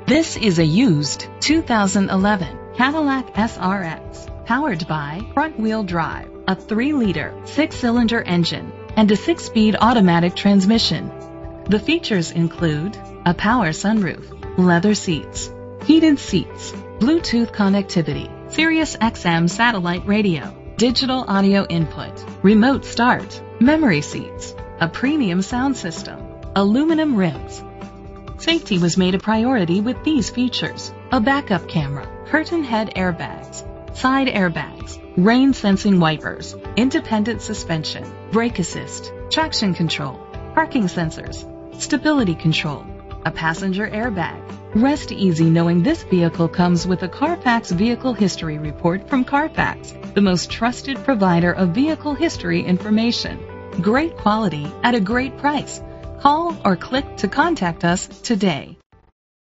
This is a used 2011 Cadillac SRX, powered by front-wheel drive, a 3-liter, 6-cylinder engine, and a 6-speed automatic transmission. The features include a power sunroof, leather seats, heated seats, Bluetooth connectivity, Sirius XM satellite radio, digital audio input, remote start, memory seats, a premium sound system, aluminum rims. Safety was made a priority with these features: a backup camera, curtain head airbags, side airbags, rain sensing wipers, independent suspension, brake assist, traction control, parking sensors, stability control, a passenger airbag. Rest easy knowing this vehicle comes with a Carfax Vehicle History Report from Carfax, the most trusted provider of vehicle history information. Great quality at a great price. Call or click to contact us today.